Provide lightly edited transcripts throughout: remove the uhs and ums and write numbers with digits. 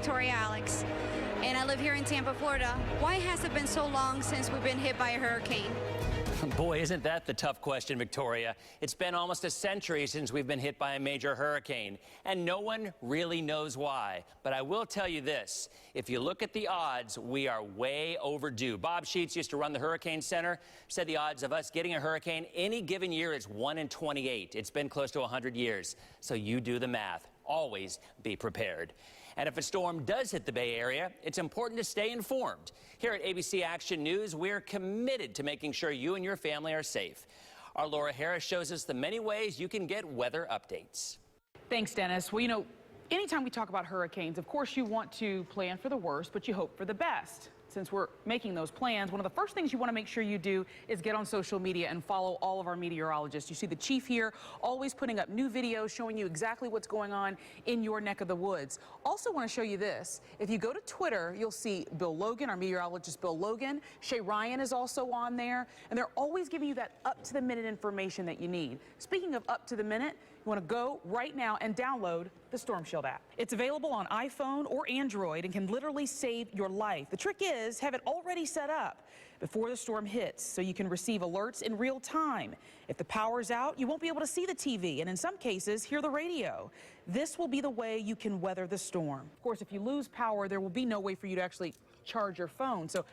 Victoria Alex, and I live here in Tampa, Florida. Why has it been so long since we've been hit by a hurricane? Boy, isn't that the tough question, Victoria. It's been almost a century since we've been hit by a major hurricane, and no one really knows why. But I will tell you this, if you look at the odds, we are way overdue. Bob Sheets used to run the Hurricane Center, said the odds of us getting a hurricane any given year is 1 in 28. It's been close to 100 years, so you do the math. Always be prepared. And if a storm does hit the Bay Area, it's important to stay informed. Here at ABC Action News, we're committed to making sure you and your family are safe. Our Laura Harris shows us the many ways you can get weather updates. Thanks, Dennis. Well, you know, anytime we talk about hurricanes, of course you want to plan for the worst, but you hope for the best. Since we're making those plans, one of the first things you want to make sure you do is get on social media and follow all of our meteorologists. You see the chief here always putting up new videos showing you exactly what's going on in your neck of the woods. Also want to show you this. If you go to Twitter, you'll see Bill Logan, our meteorologist Bill Logan. Shay Ryan is also on there, and they're always giving you that up-to-the-minute information that you need. Speaking of up-to-the-minute, you want to go right now and download the Storm Shield app. It's available on iPhone or Android and can literally save your life. The trick is, have it already set up before the storm hits so you can receive alerts in real time. If the power's out, you won't be able to see the TV and in some cases hear the radio. This will be the way you can weather the storm. Of course, if you lose power, there will be no way for you to actually charge your phone. So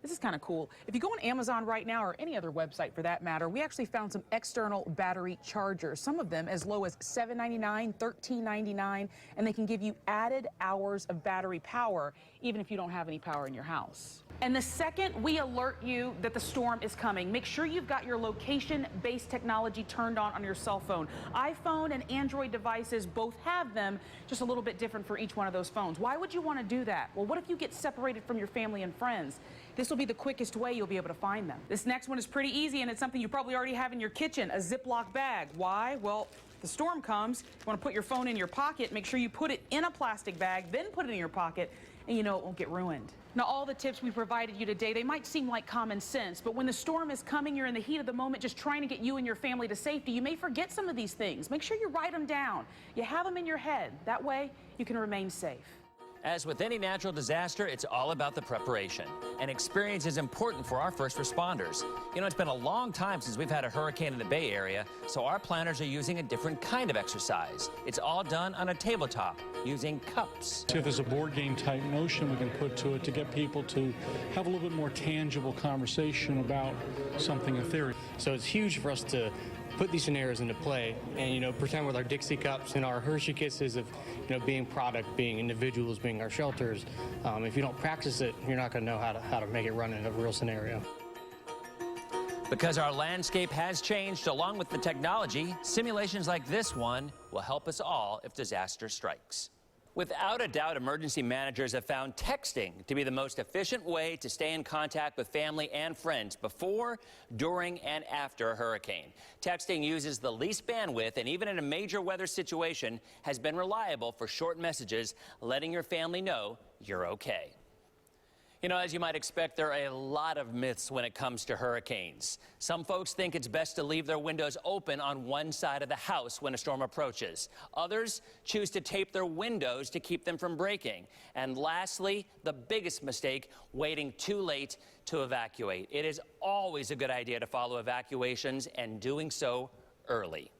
this is kind of cool. If you go on Amazon right now, or any other website for that matter, we actually found some external battery chargers, some of them as low as $7.99, $13.99, and they can give you added hours of battery power, even if you don't have any power in your house. And the second we alert you that the storm is coming, make sure you've got your location-based technology turned on your cell phone. iPhone and Android devices both have them, just a little bit different for each one of those phones. Why would you want to do that? Well, what if you get separated from your family and friends? This will be the quickest way you'll be able to find them. This next one is pretty easy, and it's something you probably already have in your kitchen, a Ziploc bag. Why? Well, if the storm comes, you want to put your phone in your pocket, make sure you put it in a plastic bag, then put it in your pocket, and you know it won't get ruined. Now, all the tips we provided you today, they might seem like common sense, but when the storm is coming, you're in the heat of the moment just trying to get you and your family to safety, you may forget some of these things. Make sure you write them down. You have them in your head. That way, you can remain safe. As with any natural disaster, it's all about the preparation. And experience is important for our first responders. You know, it's been a long time since we've had a hurricane in the Bay Area, so our planners are using a different kind of exercise. It's all done on a tabletop using cups. If there's a board game type notion we can put to it to get people to have a little bit more tangible conversation about something ethereal. So it's huge for us to put these scenarios into play and, you know, pretend with our Dixie cups and our Hershey Kisses of, you know, being product, being individuals, being our shelters. If you don't practice it, you're not going to know how to make it run in a real scenario. Because our landscape has changed along with the technology, simulations like this one will help us all if disaster strikes. Without a doubt, emergency managers have found texting to be the most efficient way to stay in contact with family and friends before, during, and after a hurricane. Texting uses the least bandwidth and even in a major weather situation has been reliable for short messages letting your family know you're okay. You know, as you might expect, there are a lot of myths when it comes to hurricanes. Some folks think it's best to leave their windows open on one side of the house when a storm approaches. Others choose to tape their windows to keep them from breaking. And lastly, the biggest mistake, waiting too late to evacuate. It is always a good idea to follow evacuations and doing so early.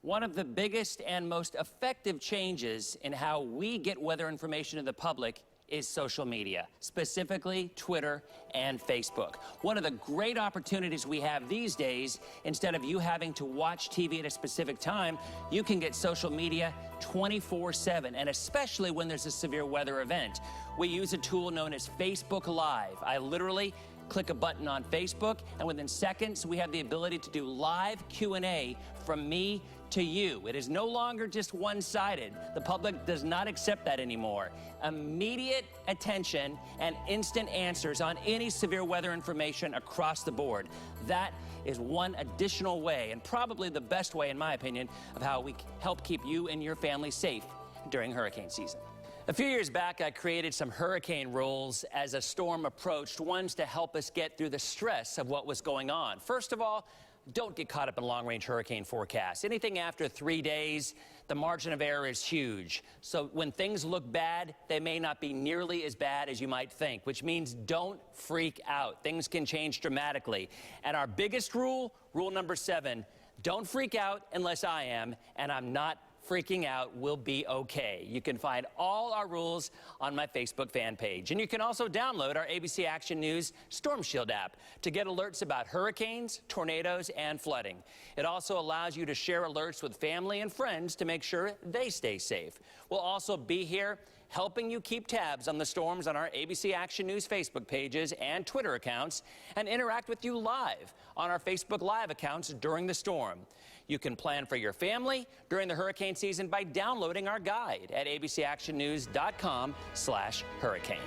One of the biggest and most effective changes in how we get weather information to the public is social media, specifically Twitter and Facebook. One of the great opportunities we have these days, instead of you having to watch TV at a specific time, you can get social media 24/7, and especially when there's a severe weather event. We use a tool known as Facebook Live. I literally click a button on Facebook, and within seconds, we have the ability to do live Q&A from me to you. It is no longer just one-sided. The public does not accept that anymore. Immediate attention and instant answers on any severe weather information across the board. That is one additional way, and probably the best way, in my opinion, of how we help keep you and your family safe during hurricane season. A few years back, I created some hurricane rules as a storm approached, ones to help us get through the stress of what was going on. First of all, don't get caught up in long-range hurricane forecasts. Anything after 3 days, the margin of error is huge. So when things look bad, they may not be nearly as bad as you might think, which means don't freak out. Things can change dramatically. And our biggest rule, rule number 7, don't freak out unless I am, and I'm not freaking out will be okay. You can find all our rules on my Facebook fan page. And you can also download our ABC Action News Storm Shield app to get alerts about hurricanes, tornadoes, and flooding. It also allows you to share alerts with family and friends to make sure they stay safe. We'll also be here helping you keep tabs on the storms on our ABC Action News Facebook pages and Twitter accounts, and interact with you live on our Facebook Live accounts during the storm. You can plan for your family during the hurricane season by downloading our guide at abcactionnews.com/hurricane.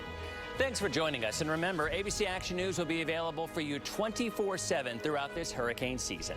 Thanks for joining us, and remember, ABC Action News will be available for you 24/7 throughout this hurricane season.